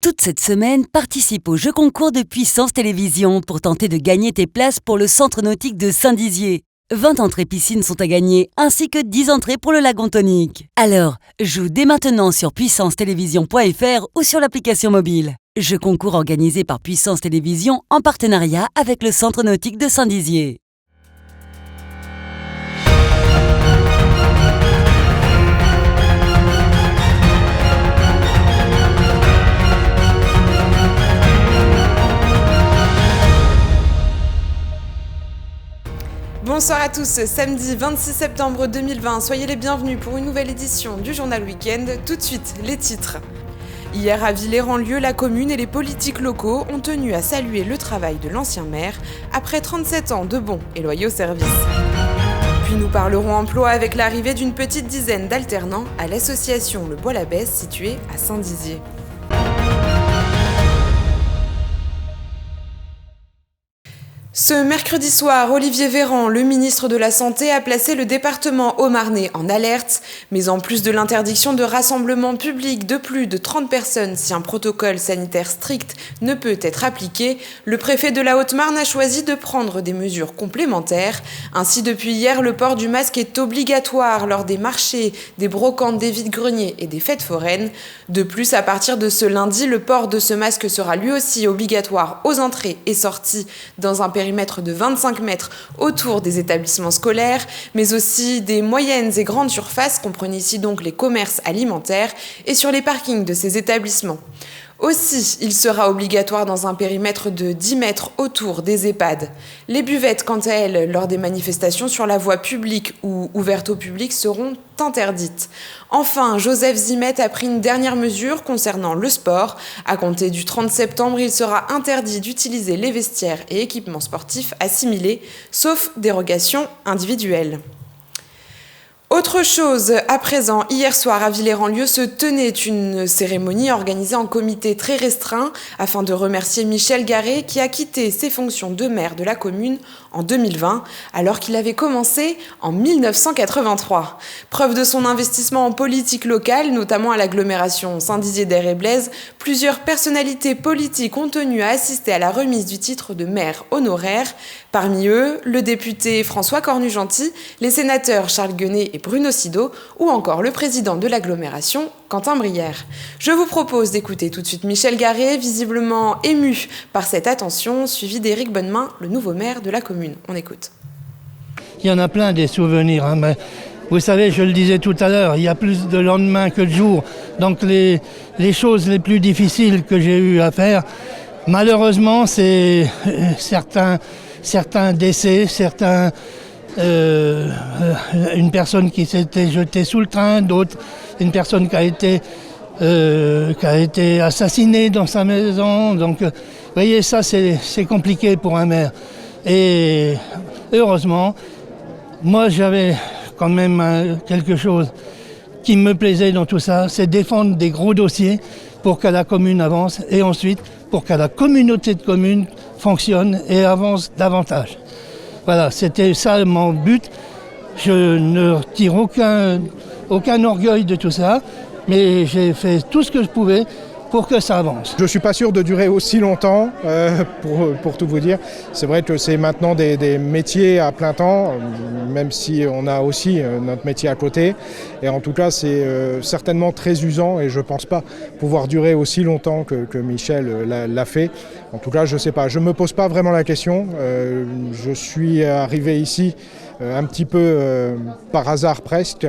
Toute cette semaine, participe au jeu concours de Puissance Télévisions pour tenter de gagner tes places pour le centre nautique de Saint-Dizier. 20 entrées piscines sont à gagner, ainsi que 10 entrées pour le lagon tonique. Alors, joue dès maintenant sur puissancetélévision.fr ou sur l'application mobile. Jeu concours organisé par Puissance Télévisions en partenariat avec le centre nautique de Saint-Dizier. Bonsoir à tous, samedi 26 septembre 2020, soyez les bienvenus pour une nouvelle édition du Journal Week-end. Tout de suite, les titres. Hier à Villers-en-Lieu, la commune et les politiques locaux ont tenu à saluer le travail de l'ancien maire après 37 ans de bons et loyaux services. Puis nous parlerons emploi avec l'arrivée d'une petite dizaine d'alternants à l'association Le Bois-l'Abbesse située à Saint-Dizier. Ce mercredi soir, Olivier Véran, le ministre de la Santé, a placé le département haut-marnais en alerte. Mais en plus de l'interdiction de rassemblement public de plus de 30 personnes si un protocole sanitaire strict ne peut être appliqué, le préfet de la Haute-Marne a choisi de prendre des mesures complémentaires. Ainsi, depuis hier, le port du masque est obligatoire lors des marchés, des brocantes, des vide-greniers et des fêtes foraines. De plus, à partir de ce lundi, le port de ce masque sera lui aussi obligatoire aux entrées et sorties dans un périmètre de 25 mètres autour des établissements scolaires, mais aussi des moyennes et grandes surfaces, comprenez ici donc les commerces alimentaires, et sur les parkings de ces établissements. Aussi, il sera obligatoire dans un périmètre de 10 mètres autour des EHPAD. Les buvettes, quant à elles, lors des manifestations sur la voie publique ou ouvertes au public, seront interdites. Enfin, Joseph Zimet a pris une dernière mesure concernant le sport. À compter du 30 septembre, il sera interdit d'utiliser les vestiaires et équipements sportifs assimilés, sauf dérogation individuelle. Autre chose, à présent, hier soir à Villers-en-Lieu se tenait une cérémonie organisée en comité très restreint afin de remercier Michel Garret qui a quitté ses fonctions de maire de la commune en 2020 alors qu'il avait commencé en 1983. Preuve de son investissement en politique locale, notamment à l'agglomération Saint-Dizier-d'Air et Blaise, plusieurs personnalités politiques ont tenu à assister à la remise du titre de maire honoraire. Parmi eux, le député François Cornu-Gentil, les sénateurs Charles Guenet et Bruno Sido, ou encore le président de l'agglomération, Quentin Brière. Je vous propose d'écouter tout de suite Michel Garret, visiblement ému par cette attention, suivi d'Éric Bonnemain, le nouveau maire de la commune. On écoute. Il y en a plein des souvenirs, mais vous savez, je le disais tout à l'heure, il y a plus de lendemain que de jour. Donc les choses les plus difficiles que j'ai eu à faire, malheureusement, c'est certains décès, une personne qui s'était jetée sous le train, d'autres, une personne qui a été assassinée dans sa maison. Donc, vous voyez, ça, c'est compliqué pour un maire. Et heureusement, moi, j'avais quand même quelque chose qui me plaisait dans tout ça, c'est défendre des gros dossiers pour que la commune avance et ensuite pour que la communauté de communes fonctionne et avance davantage. Voilà, c'était ça mon but. Je ne retire aucun orgueil de tout ça, mais j'ai fait tout ce que je pouvais pour que ça avance. Je ne suis pas sûr de durer aussi longtemps, pour tout vous dire. C'est vrai que c'est maintenant des métiers à plein temps, même si on a aussi notre métier à côté. Et en tout cas, c'est certainement très usant et je ne pense pas pouvoir durer aussi longtemps que Michel l'a fait. En tout cas, je ne sais pas. Je ne me pose pas vraiment la question. Je suis arrivé ici un petit peu par hasard presque.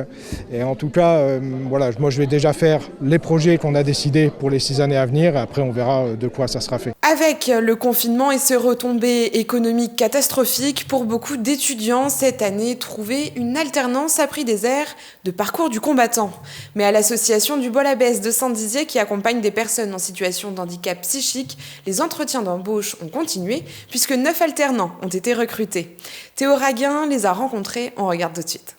Et en tout cas, voilà, moi je vais déjà faire les projets qu'on a décidés pour les 6 années à venir. Après, on verra de quoi ça sera fait. Avec le confinement et ses retombées économiques catastrophiques, pour beaucoup d'étudiants, cette année, trouver une alternance a pris des airs de parcours du combattant. Mais à l'association du Bois-l'Abbesse de Saint-Dizier, qui accompagne des personnes en situation de handicap psychique, les entretiens d'embauche ont continué, puisque 9 alternants ont été recrutés. Théo Raguin les a rencontrés, on regarde tout de suite.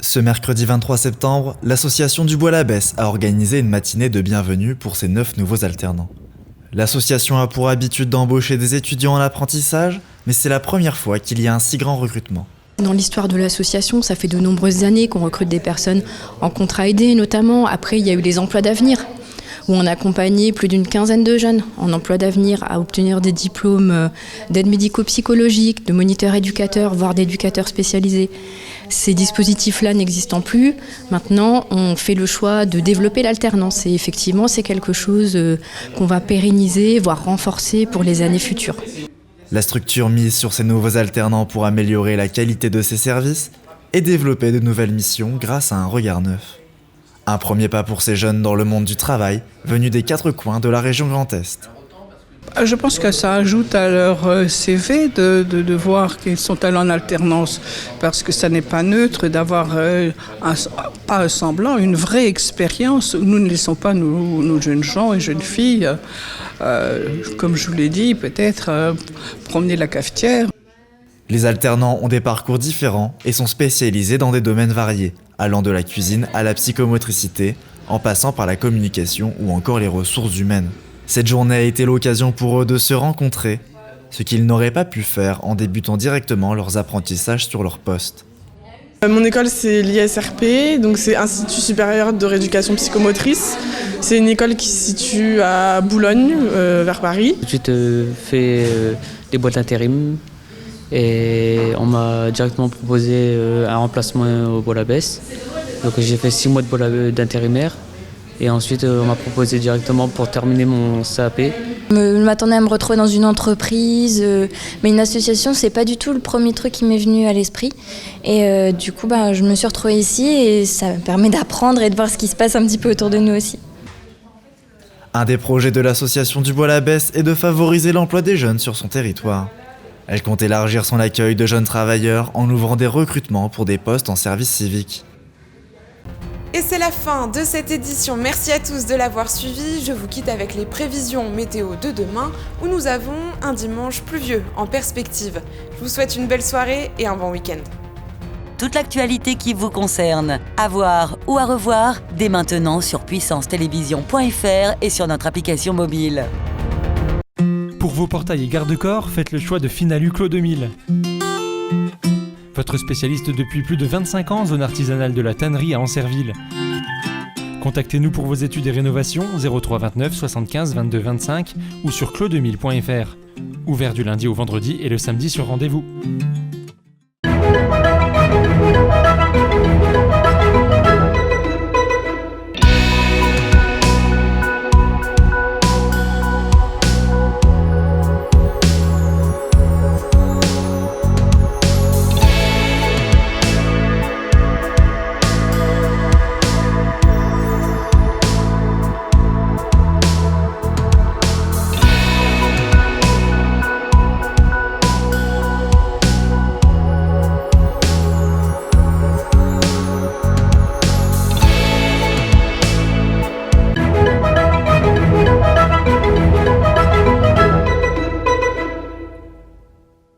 Ce mercredi 23 septembre, l'association du Bois-l'Abbesse a organisé une matinée de bienvenue pour ses 9 nouveaux alternants. L'association a pour habitude d'embaucher des étudiants en apprentissage, mais c'est la première fois qu'il y a un si grand recrutement. Dans l'histoire de l'association, ça fait de nombreuses années qu'on recrute des personnes en contrat aidé notamment. Après, il y a eu les emplois d'avenir, où on a accompagné plus d'une quinzaine de jeunes en emploi d'avenir à obtenir des diplômes d'aide médico-psychologique, de moniteur éducateur, voire d'éducateur spécialisé. Ces dispositifs-là n'existant plus, maintenant on fait le choix de développer l'alternance et effectivement c'est quelque chose qu'on va pérenniser, voire renforcer pour les années futures. La structure mise sur ces nouveaux alternants pour améliorer la qualité de ses services et développer de nouvelles missions grâce à un regard neuf. Un premier pas pour ces jeunes dans le monde du travail, venus des 4 coins de la région Grand Est. Je pense que ça ajoute à leur CV de voir qu'ils sont allés en alternance, parce que ça n'est pas neutre d'avoir, pas un semblant, une vraie expérience. Nous ne laissons pas nos jeunes gens et jeunes filles, comme je vous l'ai dit, peut-être promener la cafetière. Les alternants ont des parcours différents et sont spécialisés dans des domaines variés, allant de la cuisine à la psychomotricité, en passant par la communication ou encore les ressources humaines. Cette journée a été l'occasion pour eux de se rencontrer, ce qu'ils n'auraient pas pu faire en débutant directement leurs apprentissages sur leur poste. Mon école, c'est l'ISRP, donc c'est Institut supérieur de rééducation psychomotrice. C'est une école qui se situe à Boulogne, vers Paris. J'ai fait des boîtes d'intérim et on m'a directement proposé un remplacement au Bois-l'Abbesse. Donc j'ai fait 6 mois d'intérimaire. Et ensuite, on m'a proposé directement pour terminer mon CAP. Je m'attendais à me retrouver dans une entreprise, mais une association, c'est pas du tout le premier truc qui m'est venu à l'esprit. Et du coup, je me suis retrouvée ici et ça me permet d'apprendre et de voir ce qui se passe un petit peu autour de nous aussi. Un des projets de l'association du Bois-l'Abbesse est de favoriser l'emploi des jeunes sur son territoire. Elle compte élargir son accueil de jeunes travailleurs en ouvrant des recrutements pour des postes en service civique. Et c'est la fin de cette édition. Merci à tous de l'avoir suivi. Je vous quitte avec les prévisions météo de demain où nous avons un dimanche pluvieux en perspective. Je vous souhaite une belle soirée et un bon week-end. Toute l'actualité qui vous concerne, à voir ou à revoir dès maintenant sur puissancetélévision.fr et sur notre application mobile. Pour vos portails et garde-corps, faites le choix de Finalu Clos 2000. Votre spécialiste depuis plus de 25 ans en zone artisanale de la tannerie à Ancerville. Contactez-nous pour vos études et rénovations 03 29 75 22 25 ou sur clos2000.fr. Ouvert du lundi au vendredi et le samedi sur rendez-vous.